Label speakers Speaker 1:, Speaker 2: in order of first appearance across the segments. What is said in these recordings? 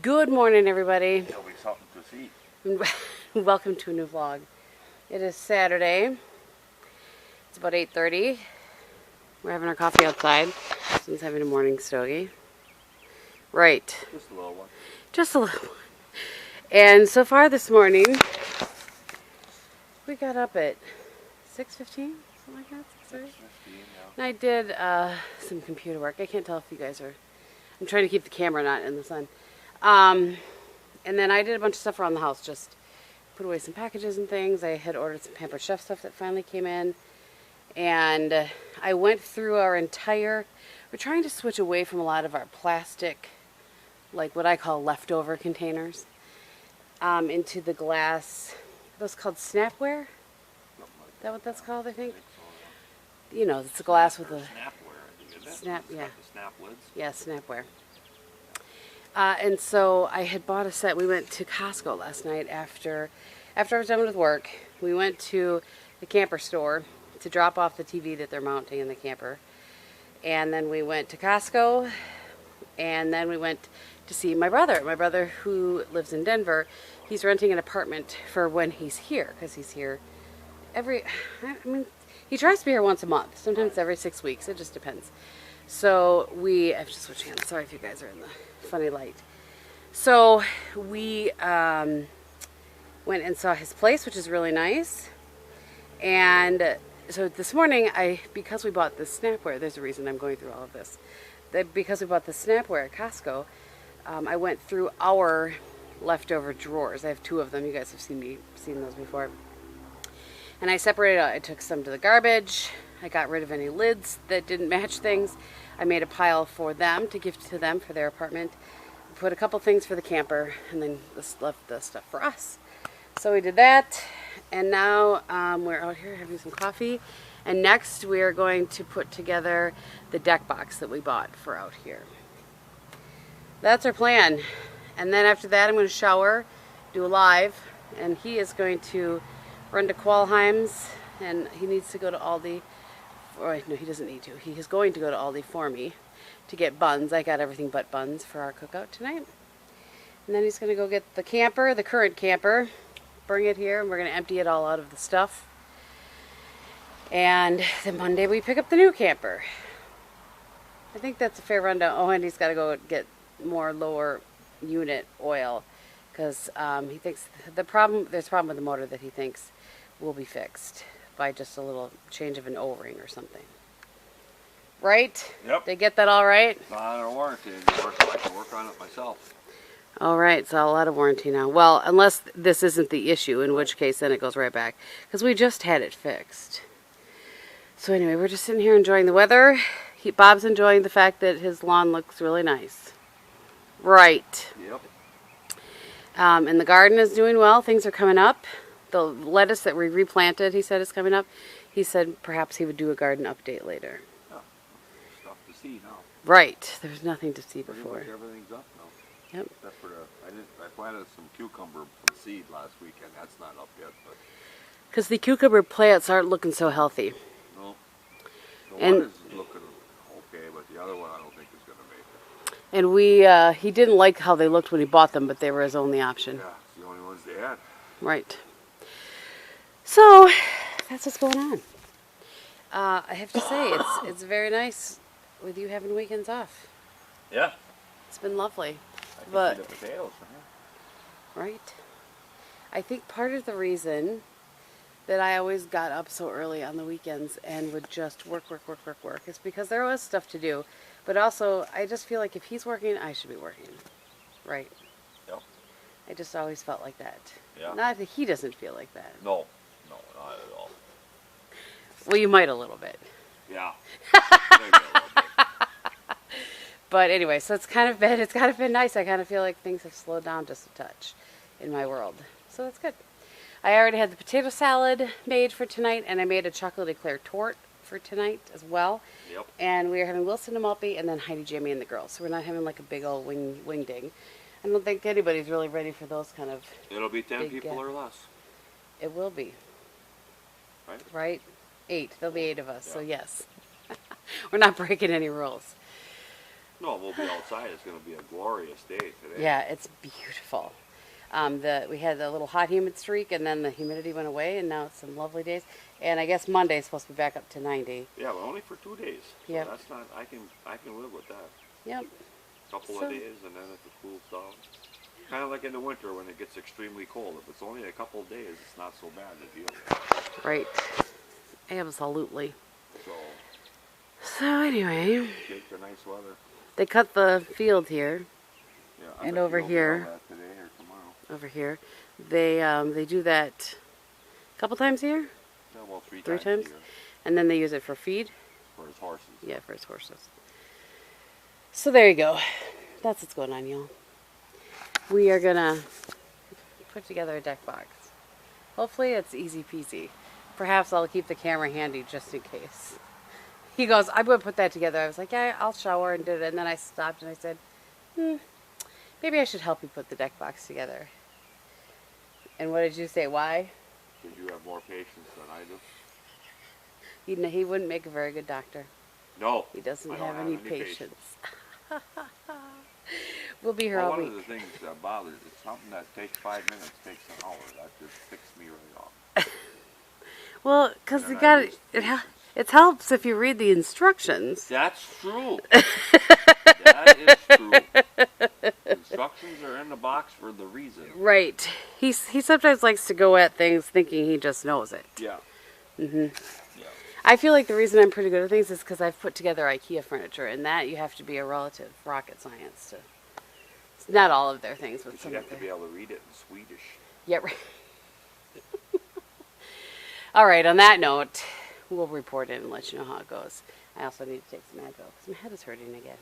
Speaker 1: Good morning, everybody.
Speaker 2: There'll be something to see.
Speaker 1: Welcome to a new vlog. It is Saturday. It's about 8:30. We're having our coffee outside. Someone's having a morning stogie. Right.
Speaker 2: Just a little one.
Speaker 1: Just a little one. And so far this morning, we got up at 6:15, something like that, 6:30. And I did some computer work. I can't tell if you guys are... I'm trying to keep the camera not in the sun. And then I did a bunch of stuff around the house. Just put away some packages and things. I had ordered some Pampered Chef stuff that finally came in. And I went through our entire... We're trying to switch away from a lot of our plastic, like what I call leftover containers, into the glass. Are those called Snapware? Is that what that's called, I think? You know, it's a glass with a... Snap, yeah.
Speaker 2: The snap lids?
Speaker 1: Yeah, Snapware. And so I had bought a set. We went to Costco last night after I was done with work. We went to the camper store to drop off the TV that they're mounting in the camper. And then we went to Costco, and then we went to see my brother. My brother, who lives in Denver, he's renting an apartment for when he's here, because he's here he tries to be here once a month, sometimes every 6 weeks. It just depends. So I'm just switching on. Sorry if you guys are in the funny light. So we went and saw his place, which is really nice. And so this morning, because we bought this Snapware, there's a reason I'm going through all of this. Because we bought the Snapware at Costco, I went through our leftover drawers. I have 2 of them. You guys have seen those before. And I separated out. I took some to the garbage. I got rid of any lids that didn't match things. I made a pile for them to give to them for their apartment. Put a couple things for the camper, and then left the stuff for us. So we did that, and now we're out here having some coffee. And next we are going to put together the deck box that we bought for out here. That's our plan. And then after that I'm going to shower, do a live, and he is going to run to Qualheim's, and he needs to go to Aldi. Or no, he doesn't need to. He is going to go to Aldi for me to get buns. I got everything but buns for our cookout tonight. And then he's going to go get the camper, the current camper, bring it here, and we're going to empty it all out of the stuff. And then Monday we pick up the new camper. I think that's a fair rundown. Oh, and he's got to go get more lower unit oil, because he thinks there's a problem with the motor that he thinks will be fixed by just a little change of an O-ring or something. Right?
Speaker 2: Yep.
Speaker 1: They get that all right?
Speaker 2: Not under warranty. I can work on it myself.
Speaker 1: All right, so a lot of warranty now. Well, unless this isn't the issue, in which case then it goes right back, because we just had it fixed. So anyway, we're just sitting here enjoying the weather. Bob's enjoying the fact that his lawn looks really nice. Right.
Speaker 2: Yep.
Speaker 1: And the garden is doing well. Things are coming up. The lettuce that we replanted, he said, is coming up. He said perhaps he would do a garden update later.
Speaker 2: Oh, stuff to see now.
Speaker 1: Right. There's nothing to see before.
Speaker 2: Everything's up now.
Speaker 1: Yep.
Speaker 2: Except for I planted some cucumber from seed last weekend. That's not up yet, but
Speaker 1: because the cucumber plants aren't looking so healthy.
Speaker 2: no. The one is looking okay, but the other one I don't think is going to make it.
Speaker 1: And he didn't like how they looked when he bought them, but they were his only option.
Speaker 2: Yeah, it's the only ones they had.
Speaker 1: Right. So that's what's going on. I have to say, it's very nice with you having weekends off.
Speaker 2: Yeah.
Speaker 1: It's been lovely.
Speaker 2: I can see the potatoes from here.
Speaker 1: Right. I think part of the reason that I always got up so early on the weekends and would just work is because there was stuff to do. But also, I just feel like if he's working, I should be working. Right.
Speaker 2: Yep.
Speaker 1: I just always felt like that.
Speaker 2: Yeah.
Speaker 1: Not that he doesn't feel like that.
Speaker 2: No, not at all.
Speaker 1: Well, you might a little bit.
Speaker 2: Yeah. Maybe a little bit.
Speaker 1: But anyway, so it's kind of been nice. I kind of feel like things have slowed down just a touch in my world. So that's good. I already had the potato salad made for tonight, and I made a chocolate eclair torte for tonight as well.
Speaker 2: Yep.
Speaker 1: And we are having Wilson and Maltby, and then Heidi, Jamie, and the girls. So we're not having like a big old wing ding. I don't think anybody's really ready for those kind of...
Speaker 2: It'll be 10
Speaker 1: big,
Speaker 2: people or less.
Speaker 1: It will be.
Speaker 2: Right?
Speaker 1: Right? 8. There'll be 8 of us,
Speaker 2: Yeah.
Speaker 1: so yes. We're not breaking any rules.
Speaker 2: No, we'll be outside. It's going to be a glorious day today.
Speaker 1: Yeah, it's beautiful. We had the little hot humid streak, and then the humidity went away, and now it's some lovely days. And I guess Monday's supposed to be back up to 90.
Speaker 2: Yeah, but only for 2 days. So
Speaker 1: Yep.
Speaker 2: that's not. I can live with that.
Speaker 1: Yep.
Speaker 2: Couple of days, and then if it cools down. Kind of like in the winter when it gets extremely cold. If it's only a couple of days, it's not so bad to deal with.
Speaker 1: Right. Absolutely.
Speaker 2: So
Speaker 1: anyway,
Speaker 2: get the nice weather.
Speaker 1: they cut the field here.
Speaker 2: Yeah,
Speaker 1: And over here.
Speaker 2: Today or tomorrow.
Speaker 1: Over here, they do that a couple times a year.
Speaker 2: Yeah, well, three
Speaker 1: Three
Speaker 2: times.
Speaker 1: times? And then they use it for feed.
Speaker 2: For his horses.
Speaker 1: Yeah, for his horses. So there you go. That's what's going on, y'all. We are gonna put together a deck box. Hopefully it's easy peasy. Perhaps I'll keep the camera handy just in case. He goes, I'm going to put that together. I was like, yeah, I'll shower and did it. And then I stopped and I said, maybe I should help you put the deck box together. And what did you say? Why?
Speaker 2: Did you have more patience than I do?
Speaker 1: He wouldn't make a very good doctor.
Speaker 2: No.
Speaker 1: He doesn't
Speaker 2: I don't
Speaker 1: have any patience.
Speaker 2: patience.
Speaker 1: We'll be here
Speaker 2: Well,
Speaker 1: all
Speaker 2: one
Speaker 1: week.
Speaker 2: of the things that bothers is something that takes 5 minutes takes an hour. That just ticks me right off.
Speaker 1: Well, because
Speaker 2: And
Speaker 1: you
Speaker 2: I
Speaker 1: got
Speaker 2: lose
Speaker 1: it.
Speaker 2: patience.
Speaker 1: It helps if you read the instructions.
Speaker 2: That's true. That is true. Instructions are in the box for the reason.
Speaker 1: Right. He sometimes likes to go at things thinking he just knows it.
Speaker 2: Yeah.
Speaker 1: Yeah.
Speaker 2: I
Speaker 1: I feel like the reason I'm pretty good at things is because I've put together IKEA furniture, and that you have to be a relative rocket science to. It's not all of their things, but
Speaker 2: But
Speaker 1: some
Speaker 2: you
Speaker 1: of
Speaker 2: have to
Speaker 1: their.
Speaker 2: be able to read it in Swedish.
Speaker 1: Yeah, right. All right, on that note, we'll report it and let you know how it goes. I also need to take some Advil because my head is hurting again.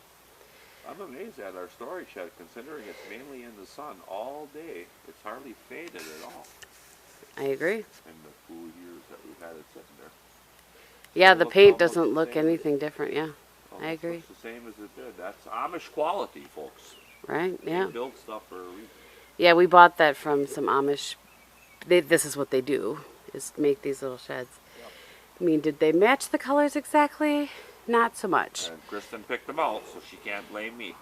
Speaker 2: I'm amazed at our storage shed, considering it's mainly in the sun all day. It's hardly faded at all
Speaker 1: I agree.
Speaker 2: in the cool years that we've had it sitting there.
Speaker 1: Yeah,
Speaker 2: It
Speaker 1: the
Speaker 2: looks
Speaker 1: paint
Speaker 2: almost
Speaker 1: doesn't
Speaker 2: the
Speaker 1: look
Speaker 2: same.
Speaker 1: anything different, yeah.
Speaker 2: Almost
Speaker 1: agree.
Speaker 2: looks the same as it did. That's Amish quality, folks.
Speaker 1: Right, yeah.
Speaker 2: They build stuff for a reason.
Speaker 1: Yeah, we bought that from some Amish. This is what they do, is make these little sheds.
Speaker 2: Yep.
Speaker 1: I mean, did they match the colors exactly? Not so much.
Speaker 2: And Kristin picked them out, so she can't blame me.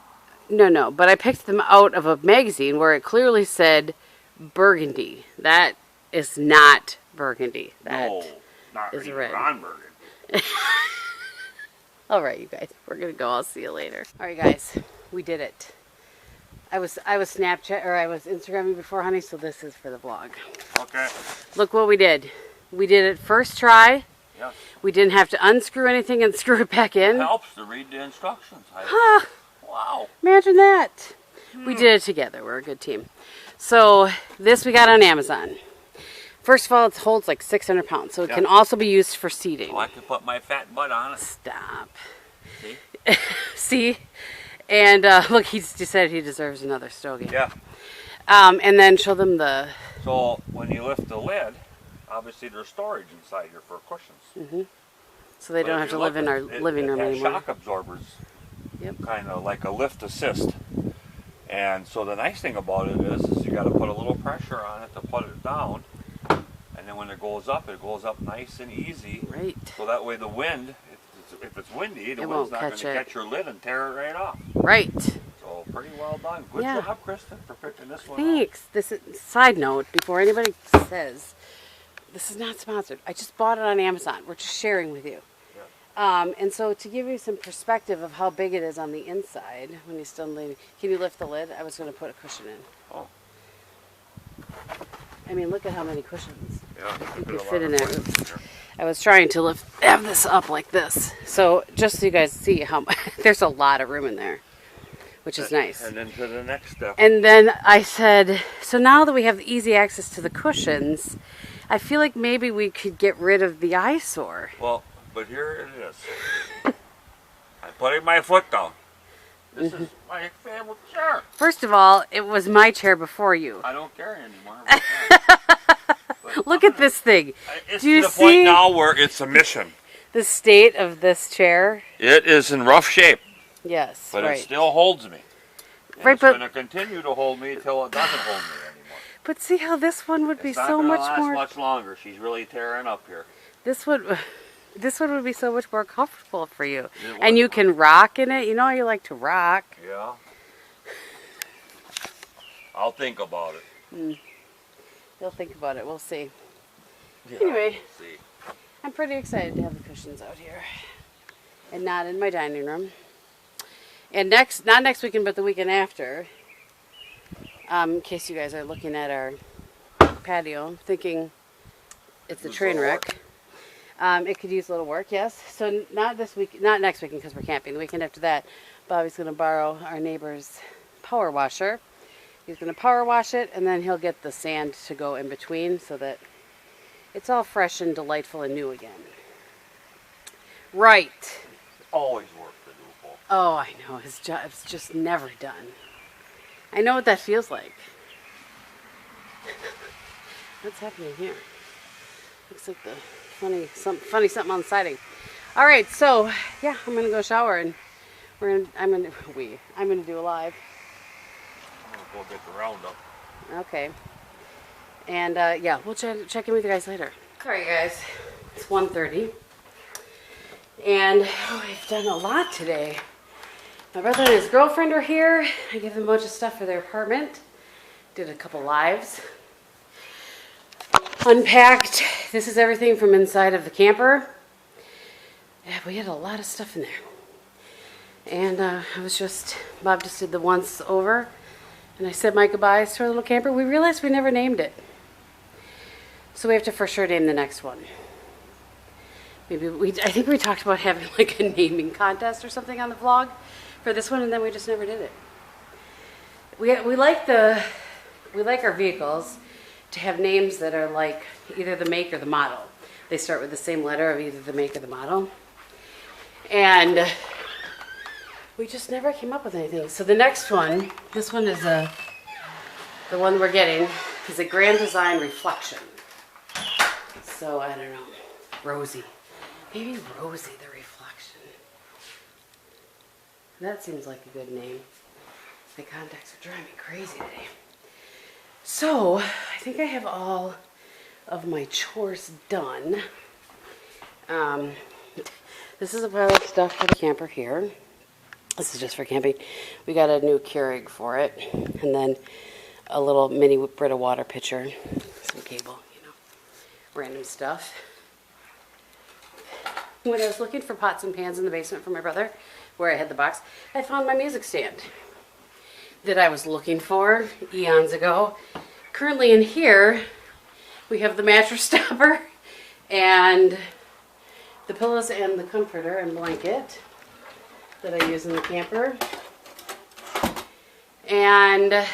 Speaker 1: No, but I picked them out of a magazine where it clearly said burgundy. That is not burgundy. That
Speaker 2: No, not
Speaker 1: is
Speaker 2: even
Speaker 1: red.
Speaker 2: Ron Burger.
Speaker 1: All right, you guys. We're gonna go. I'll see you later. All right, guys. We did it. I was Snapchat or I was Instagramming before, honey. So this is for the vlog.
Speaker 2: Okay.
Speaker 1: Look what we did. We did it first try.
Speaker 2: Yes.
Speaker 1: We didn't have to unscrew anything and screw it back
Speaker 2: It
Speaker 1: in.
Speaker 2: helps to read the instructions. Wow.
Speaker 1: Imagine that. We did it together. We're a good team. So this we got on Amazon. First of all, it holds like 600 pounds, so it can also be used for seating.
Speaker 2: So I can put my fat butt on it.
Speaker 1: Stop.
Speaker 2: See?
Speaker 1: See? And look, he decided he deserves another stogie.
Speaker 2: Yeah.
Speaker 1: And then show them the...
Speaker 2: So when you lift the lid, obviously there's storage inside here for cushions.
Speaker 1: So they
Speaker 2: But
Speaker 1: don't
Speaker 2: if
Speaker 1: have to
Speaker 2: you
Speaker 1: live in
Speaker 2: look,
Speaker 1: our living room
Speaker 2: it has
Speaker 1: anymore.
Speaker 2: shock absorbers.
Speaker 1: Yep.
Speaker 2: Kind of like a lift assist. And so the nice thing about it is you got to put a little pressure on it to put it down. And then when it goes up nice and easy.
Speaker 1: Right.
Speaker 2: So that way the wind, if it's windy, the
Speaker 1: It
Speaker 2: wind's
Speaker 1: won't
Speaker 2: not going
Speaker 1: catch
Speaker 2: to
Speaker 1: it.
Speaker 2: catch your lid and tear it right off.
Speaker 1: Right.
Speaker 2: So pretty well done. Good
Speaker 1: Yeah.
Speaker 2: job, Kristin, for picking this one up.
Speaker 1: Thanks. This is side note before anybody says this is not sponsored. I just bought it on Amazon. We're just sharing with you.
Speaker 2: Yeah.
Speaker 1: And so to give you some perspective of how big it is on the inside, when you still leaving, can you lift the lid? I was going to put a cushion in.
Speaker 2: Oh.
Speaker 1: I mean, look at how many cushions.
Speaker 2: Yeah,
Speaker 1: You
Speaker 2: put
Speaker 1: can
Speaker 2: a lot
Speaker 1: fit in
Speaker 2: of
Speaker 1: there.
Speaker 2: cushions here.
Speaker 1: I was trying to have this up like this. So just so you guys see how there's a lot of room in there, which is nice.
Speaker 2: And then to the next step.
Speaker 1: And then I said, so now that we have easy access to the cushions, I feel like maybe we could get rid of the eyesore.
Speaker 2: Well, but here it is. I'm putting my foot down. This is my favorite chair.
Speaker 1: First of all, it was my chair before you.
Speaker 2: I don't care anymore. But
Speaker 1: Look at this thing.
Speaker 2: It's
Speaker 1: Do you
Speaker 2: to the
Speaker 1: see
Speaker 2: point now where it's a mission.
Speaker 1: the state of this chair?
Speaker 2: It is in rough shape,
Speaker 1: Yes,
Speaker 2: but
Speaker 1: right.
Speaker 2: it still holds me. And
Speaker 1: Right,
Speaker 2: it's
Speaker 1: but-
Speaker 2: going to continue to hold me until it doesn't hold me anymore.
Speaker 1: But see how this one would be
Speaker 2: It's not
Speaker 1: so
Speaker 2: gonna
Speaker 1: much
Speaker 2: last
Speaker 1: more.
Speaker 2: much longer. She's really tearing up here.
Speaker 1: This would. This one would be so much more comfortable for you.
Speaker 2: And
Speaker 1: you can rock in it. You know you like to rock.
Speaker 2: Yeah. I'll think about it.
Speaker 1: You'll think about it. We'll see.
Speaker 2: Yeah,
Speaker 1: Anyway.
Speaker 2: we'll see.
Speaker 1: I'm pretty excited to have the cushions out here. And not in my dining room. And not next weekend, but the weekend after. In case you guys are looking at our patio, thinking it's a train wreck. It could use a little work, yes. So not next weekend because we're camping. The weekend after that, Bobby's going to borrow our neighbor's power washer. He's going to power wash it, and then he'll get the sand to go in between so that it's all fresh and delightful and new again. Right.
Speaker 2: Always work to do, folks.
Speaker 1: Oh, I know. His job's just never done. I know what that feels like. What's happening here? Looks like the funny something on the siding. All right, so yeah, I'm gonna go shower and I'm gonna do a live.
Speaker 2: I'm gonna go get the roundup.
Speaker 1: Okay. And yeah, we'll check in with you guys later. All right, guys. It's 1:30, and we've done a lot today. My brother and his girlfriend are here. I gave them a bunch of stuff for their apartment. Did a couple lives. Unpacked. This is everything from inside of the camper. Yeah, we had a lot of stuff in there. And Bob just did the once over. And I said my goodbyes to our little camper. We realized we never named it. So we have to for sure name the next one. I think we talked about having like a naming contest or something on the vlog for this one, and then we just never did it. We like our vehicles to have names that are like either the make or the model. They start with the same letter of either the make or the model. And we just never came up with anything. So the next one, this one is the one we're getting, is a Grand Design Reflection. So I don't know, Rosie. Maybe Rosie the Reflection. That seems like a good name. My contacts are driving me crazy today. So, I think I have all of my chores done. This is a pile of stuff for the camper here. This is just for camping. We got a new Keurig for it. And then a little mini Brita water pitcher. Some cable, random stuff. When I was looking for pots and pans in the basement for my brother, where I had the box, I found my music stand that I was looking for eons ago. Currently in here, we have the mattress topper and the pillows and the comforter and blanket that I use in the camper. And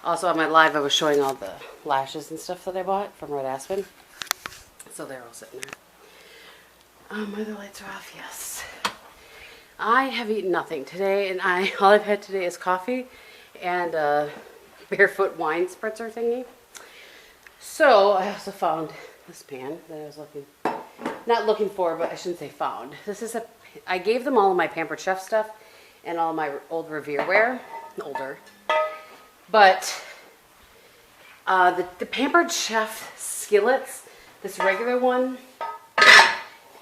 Speaker 1: also on my live, I was showing all the lashes and stuff that I bought from Red Aspen. So they're all sitting there. My other lights are off, yes. I have eaten nothing today, and all I've had today is coffee and a barefoot wine spritzer thingy. So I also found this pan that I was not looking for, but I shouldn't say found. I gave them all of my Pampered Chef stuff and all of my old Revereware, older. But the Pampered Chef skillets, this regular one,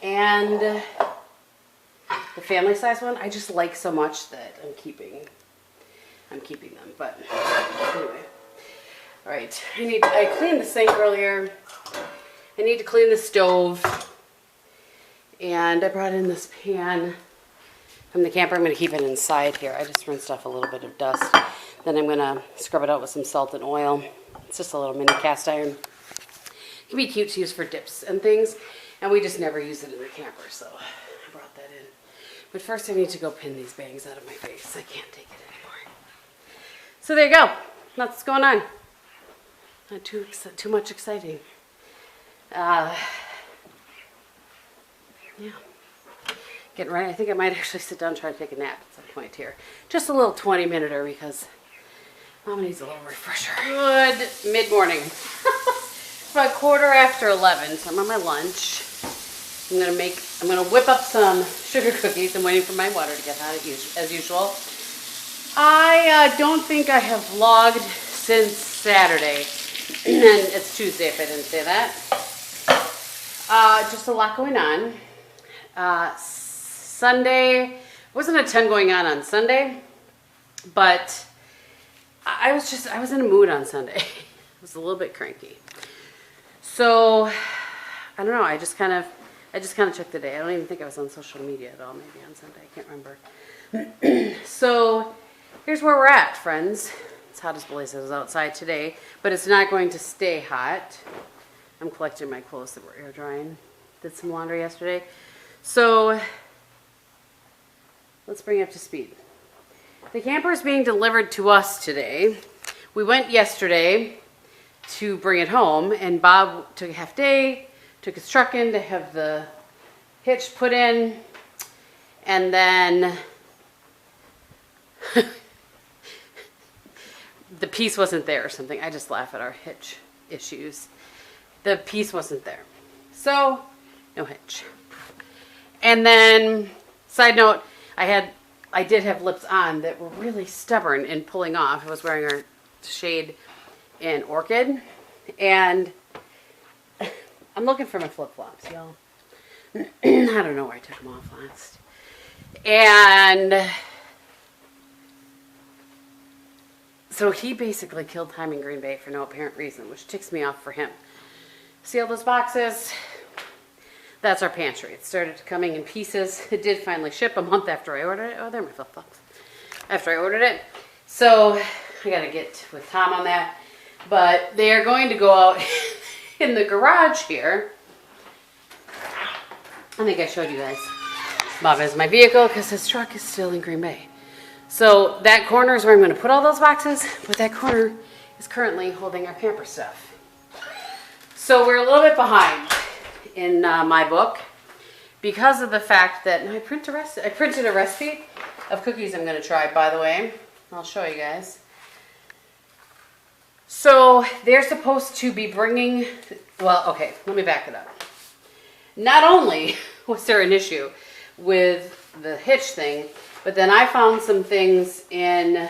Speaker 1: and the family size one, I just like so much that I'm keeping them. But anyway, all right. I cleaned the sink earlier. I need to clean the stove, and I brought in this pan from the camper. I'm going to keep it inside here. I just rinsed off a little bit of dust. Then I'm going to scrub it out with some salt and oil. It's just a little mini cast iron. It can be cute to use for dips and things. And we just never use it in the camper, so I brought that in. But first I need to go pin these bangs out of my face. I can't take it anymore. So there you go. That's what's going on. Not too much exciting. Yeah. Getting ready. I think I might actually sit down and try to take a nap at some point here. Just a little 20-minuter because Mama needs a little refresher. Good mid-morning. About 11:15, so I'm on my lunch. I'm gonna whip up some sugar cookies. I'm waiting for my water to get hot as usual. I don't think I have vlogged since Saturday, and it's Tuesday if I didn't say that. Just a lot going on. Sunday, wasn't a ton going on Sunday, but I was in a mood on Sunday. I was a little bit cranky. So, I don't know, I just kind of checked the day. I don't even think I was on social media at all, maybe on Sunday, I can't remember. So, here's where we're at, friends. It's hot as blazes outside today, but it's not going to stay hot. I'm collecting my clothes that were air drying. Did some laundry yesterday. So, let's bring it up to speed. The camper is being delivered to us today. We went yesterday to bring it home, and Bob took a half day, took his truck in to have the hitch put in, and then the piece wasn't there or something. I just laugh at our hitch issues. The piece wasn't there. So, no hitch. And then, side note, I did have lips on that were really stubborn in pulling off. I was wearing our shade in Orchid, and I'm looking for my flip-flops, y'all. I don't know where I took them off last. And so he basically killed time in Green Bay for no apparent reason, which ticks me off for him. See all those boxes? That's our pantry. It started coming in pieces. It did finally ship a month after I ordered it. Oh, there are my flip-flops. After I ordered it. So I got to get with Tom on that. But they are going to go out in the garage here. I think I showed you guys. Bob has my vehicle because his truck is still in Green Bay. So that corner is where I'm going to put all those boxes. But that corner is currently holding our camper stuff. So we're a little bit behind in my book because of the fact that I printed a recipe of cookies I'm going to try, by the way. I'll show you guys. So they're supposed to be bringing, well, okay, let me back it up. Not only was there an issue with the hitch thing, but then I found some things in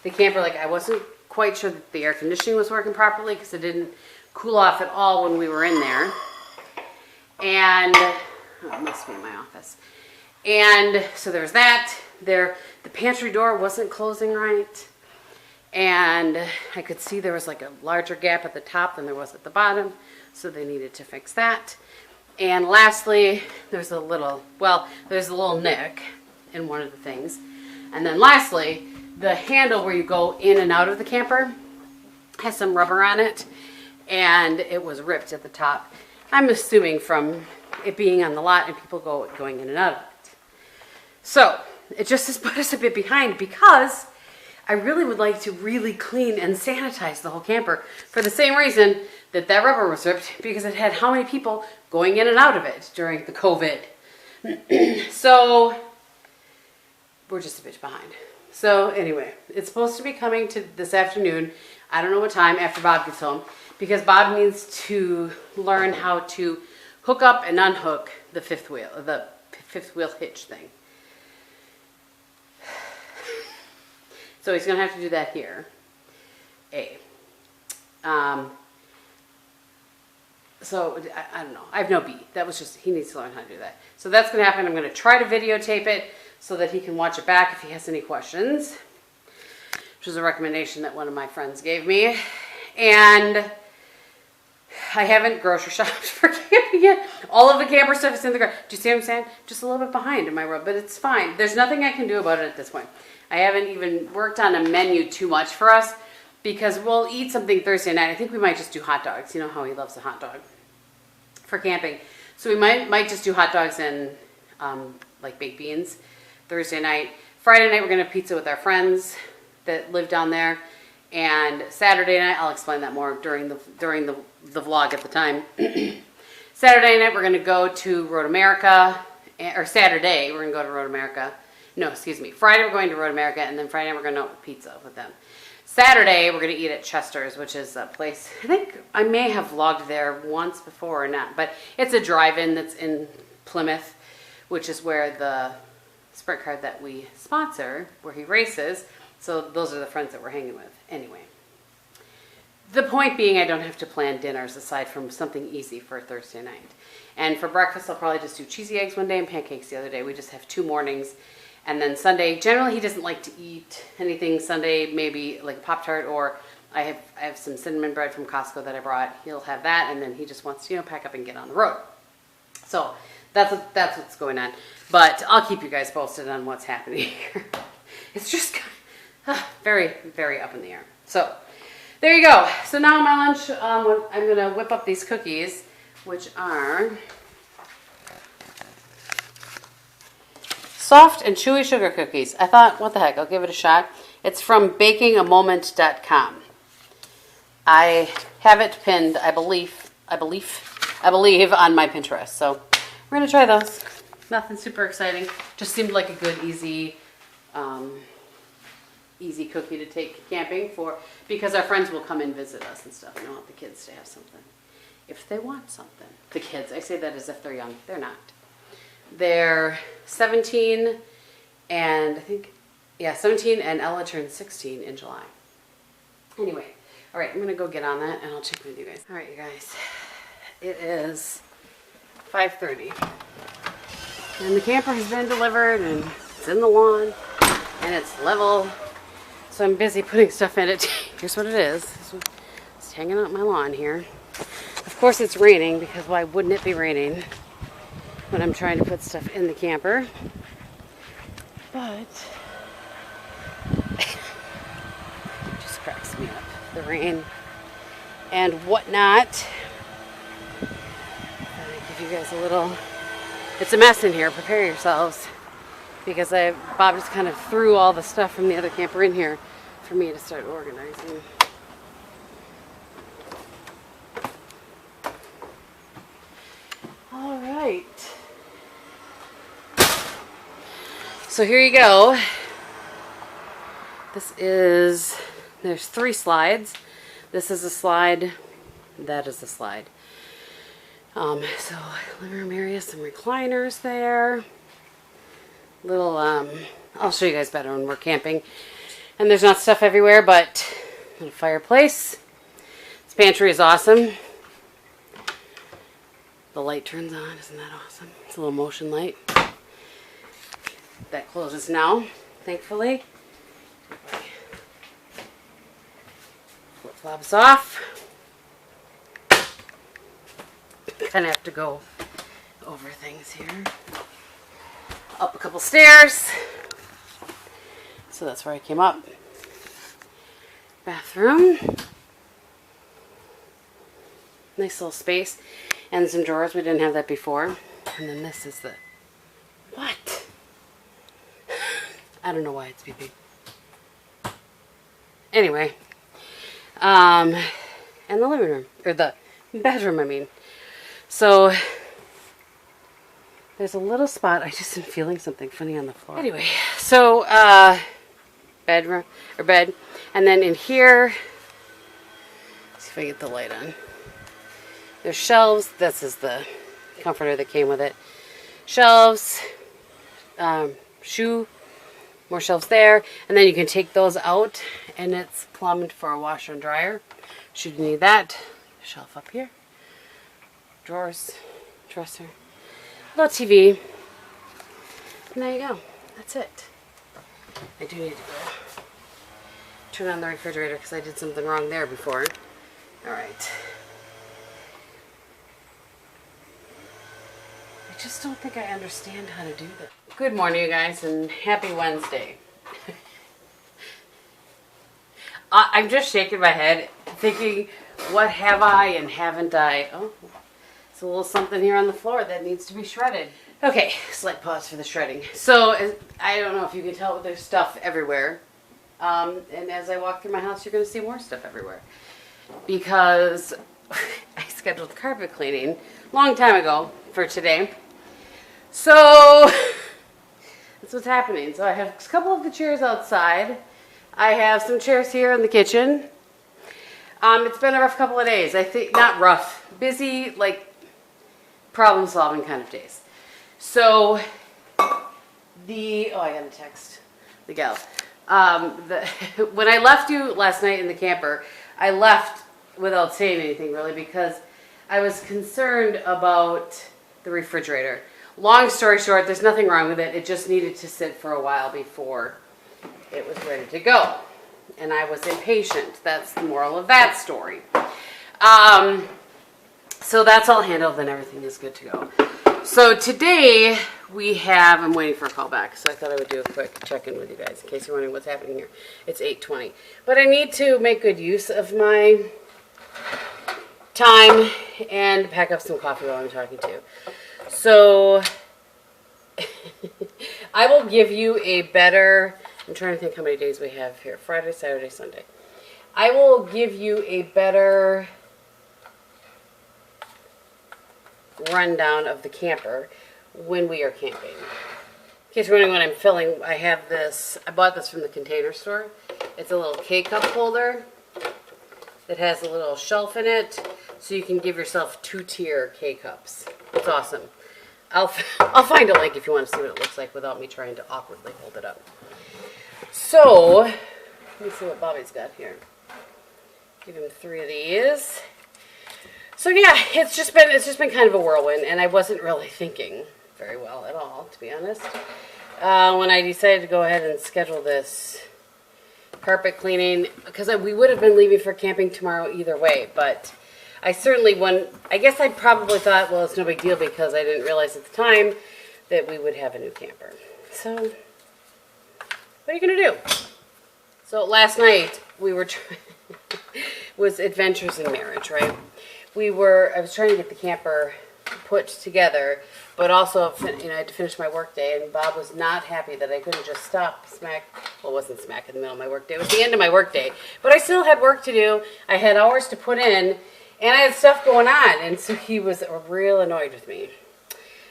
Speaker 1: the camper, like I wasn't quite sure that the air conditioning was working properly because it didn't cool off at all when we were in there. And, oh, it must be in my office. And so there was that. The pantry door wasn't closing right. And I could see there was like a larger gap at the top than there was at the bottom. So they needed to fix that. And lastly, there's a little nick in one of the things. And then lastly, the handle where you go in and out of the camper has some rubber on it. And it was ripped at the top. I'm assuming from it being on the lot and people going in and out of it. So it just has put us a bit behind because I really would like to really clean and sanitize the whole camper for the same reason that rubber was ripped, because it had how many people going in and out of it during the COVID. So we're just a bit behind. So anyway, it's supposed to be coming to this afternoon. I don't know what time after Bob gets home, because Bob needs to learn how to hook up and unhook the fifth wheel hitch thing. So he's going to have to do that here. So I don't know. I have no B. That was just, he needs to learn how to do that. So that's going to happen. I'm going to try to videotape it so that he can watch it back if he has any questions, which was a recommendation that one of my friends gave me. And I haven't grocery shopped for camping yet. All of the camper stuff is in the garage. Do you see what I'm saying? Just a little bit behind in my road, but it's fine. There's nothing I can do about it at this point. I haven't even worked on a menu too much for us because we'll eat something Thursday night. I think we might just do hot dogs. You know how he loves a hot dog for camping. So we might just do hot dogs and like baked beans Thursday night. Friday night we're going to pizza with our friends that live down there. And Saturday night, I'll explain that more during the vlog at the time. Saturday night, we're going to go to Road America, or Saturday, we're going to go to Road America. No, excuse me. Friday, we're going to Road America, and then Friday night, we're going to have pizza with them. Saturday, we're going to eat at Chester's, which is a place, I think I may have vlogged there once before or not, but it's a drive-in that's in Plymouth, which is where the sprint car that we sponsor, where he races. So those are the friends that we're hanging with. Anyway, The point being, I don't have to plan dinners aside from something easy for Thursday night. And for breakfast, I'll probably just do cheesy eggs one day and pancakes the other day. We just have 2 mornings. And then Sunday, generally he doesn't like to eat anything Sunday, maybe like a Pop-Tart, or I have some cinnamon bread from Costco that I brought. He'll have that, and then he just wants to, pack up and get on the road. So that's what's going on. But I'll keep you guys posted on what's happening here. It's just very, very up in the air. So there you go. So now my lunch, I'm going to whip up these cookies, which are soft and chewy sugar cookies. I thought, what the heck, I'll give it a shot. It's from bakingamoment.com. I have it pinned, I believe, on my Pinterest. So we're going to try those. Nothing super exciting. Just seemed like a good, easy cookie to take camping for, because our friends will come and visit us and stuff, and I want the kids to have something if they want something. The kids, I say that as if they're young. They're not. They're 17 and 17, and Ella turned 16 in July. Anyway, all right, I'm gonna go get on that and I'll check with you guys. All right, you guys, it is 5:30 and the camper has been delivered and it's in the lawn and it's level. So I'm busy putting stuff in it. Here's what it is. It's hanging out my lawn here. Of course it's raining, because why wouldn't it be raining when I'm trying to put stuff in the camper? But it just cracks me up. The rain and whatnot. I'll give you guys a little, it's a mess in here. Prepare yourselves, because Bob just kind of threw all the stuff from the other camper in here for me to start organizing. All right. So here you go. There's 3 slides. This is a slide. That is a slide. So living room area, some recliners there. Little, I'll show you guys better when we're camping. And there's not stuff everywhere, but little fireplace. This pantry is awesome. The light turns on, isn't that awesome? It's a little motion light. That closes now, thankfully. Flip-flops off. Kind of have to go over things here. Up a couple stairs. So that's where I came up. Bathroom. Nice little space. And some drawers. We didn't have that before. And then this is the... What? I don't know why it's beeping. Anyway. And the living room. Or the bedroom, I mean. So... There's a little spot. I just am feeling something funny on the floor. Anyway, so bed, and then in here, let's see if I get the light on. There's shelves. This is the comforter that came with it. Shelves, more shelves there, and then you can take those out, and it's plumbed for a washer and dryer. Should you need that, shelf up here, drawers, dresser. Little TV. And there you go. That's it. I do need to go turn on the refrigerator because I did something wrong there before. Alright. I just don't think I understand how to do that. Good morning, you guys, and happy Wednesday. I'm just shaking my head thinking, what have I and haven't I? Oh. A little something here on the floor that needs to be shredded. Okay, slight pause for the shredding. So, I don't know if you can tell, but there's stuff everywhere. And as I walk through my house, you're going to see more stuff everywhere. Because I scheduled carpet cleaning a long time ago for today. So, that's what's happening. So I have a couple of the chairs outside. I have some chairs here in the kitchen. It's been a rough couple of days. I think, not rough, busy, like, problem-solving kind of days. So, I got a text. The gal. When I left you last night in the camper, I left without saying anything really, because I was concerned about the refrigerator. Long story short, there's nothing wrong with it. It just needed to sit for a while before it was ready to go. And I was impatient. That's the moral of that story. So that's all handled and everything is good to go. So today we have, I'm waiting for a call back, so I thought I would do a quick check-in with you guys in case you're wondering what's happening here. It's 8:20. But I need to make good use of my time and pack up some coffee while I'm talking to you. So I will give you a better, I'm trying to think how many days we have here. Friday, Saturday, Sunday. I will give you a better rundown of the camper when we are camping. In case you're wondering what I'm filling, I have this, I bought this from the Container Store. It's a little K-cup holder that has a little shelf in it, so you can give yourself 2-tier K-cups. It's awesome. I'll find a link if you want to see what it looks like without me trying to awkwardly hold it up. So, let me see what Bobby's got here. Give him 3 of these. So yeah, it's just been kind of a whirlwind, and I wasn't really thinking very well at all, to be honest. When I decided to go ahead and schedule this carpet cleaning, because we would have been leaving for camping tomorrow either way, but I guess I probably thought, well, it's no big deal because I didn't realize at the time that we would have a new camper. So, what are you going to do? So last night, we were was Adventures in Marriage, right? I was trying to get the camper put together, but also, I had to finish my work day, and Bob was not happy that I couldn't just stop it wasn't smack in the middle of my work day. It was the end of my work day, but I still had work to do. I had hours to put in, and I had stuff going on, and so he was real annoyed with me.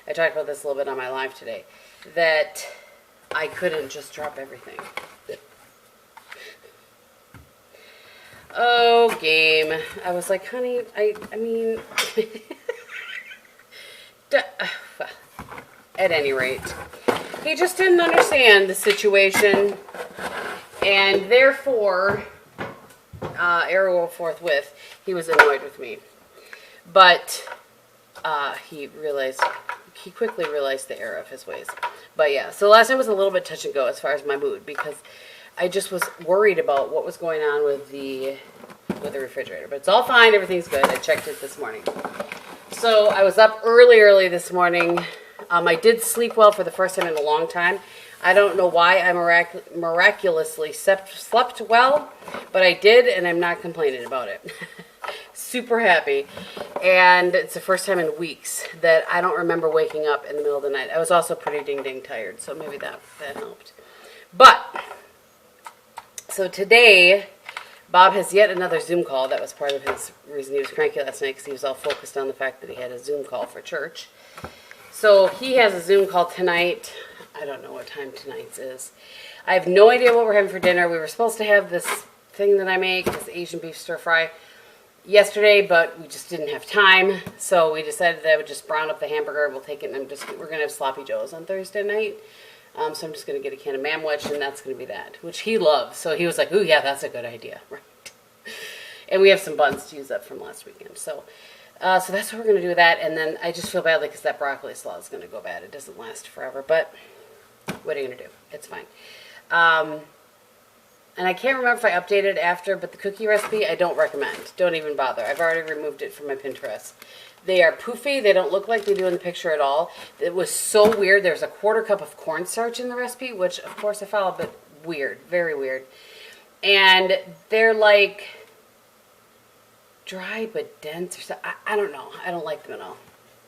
Speaker 1: I talked about this a little bit on my live today, that I couldn't just drop everything. Oh, game. I was like, honey, I mean, at any rate, he just didn't understand the situation, and therefore, ergo forthwith, he was annoyed with me. But he quickly realized the error of his ways. But yeah, so last night was a little bit touch and go as far as my mood, because I just was worried about what was going on with the refrigerator. But it's all fine. Everything's good. I checked it this morning. So I was up early this morning. I did sleep well for the first time in a long time. I don't know why I miraculously slept well, but I did, and I'm not complaining about it. Super happy. And it's the first time in weeks that I don't remember waking up in the middle of the night. I was also pretty ding tired, so maybe that helped. But so today, Bob has yet another Zoom call. That was part of his reason he was cranky last night, because he was all focused on the fact that he had a Zoom call for church. So he has a Zoom call tonight. I don't know what time tonight's is. I have no idea what we're having for dinner. We were supposed to have this thing that I make, this Asian beef stir fry, yesterday, but we just didn't have time. So we decided that I would just brown up the hamburger. We'll take it, and we're going to have sloppy joes on Thursday night. So I'm just going to get a can of Mamwich, and that's going to be that, which he loves. So he was like, ooh, yeah, that's a good idea. Right. And we have some buns to use up from last weekend. So that's what we're going to do with that. And then I just feel badly because that broccoli slaw is going to go bad. It doesn't last forever. But what are you going to do? It's fine. And I can't remember if I updated after, but the cookie recipe I don't recommend. Don't even bother. I've already removed it from my Pinterest. They are poofy. They don't look like they do in the picture at all. It was so weird. There's a 1/4 cup of cornstarch in the recipe, which of course I followed, but weird. Very weird. And they're like dry but dense or something. I don't know. I don't like them at all.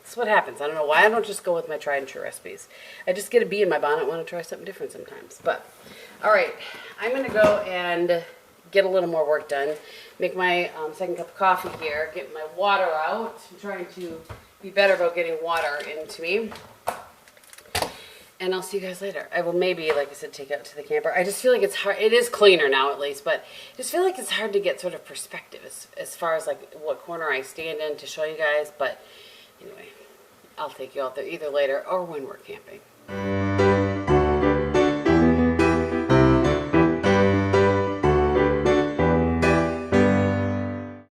Speaker 1: That's what happens. I don't know why I don't just go with my tried and true recipes. I just get a bee in my bonnet and want to try something different sometimes. But, all right. I'm going to go and get a little more work done. Make my second cup of coffee here. Get my water out. I'm trying to be better about getting water into me. And I'll see you guys later. I will maybe, like I said, take it out to the camper. I just feel like it's hard. It is cleaner now, at least, but I just feel like it's hard to get sort of perspective as far as like what corner I stand in to show you guys. But anyway, I'll take you out there either later or when we're camping.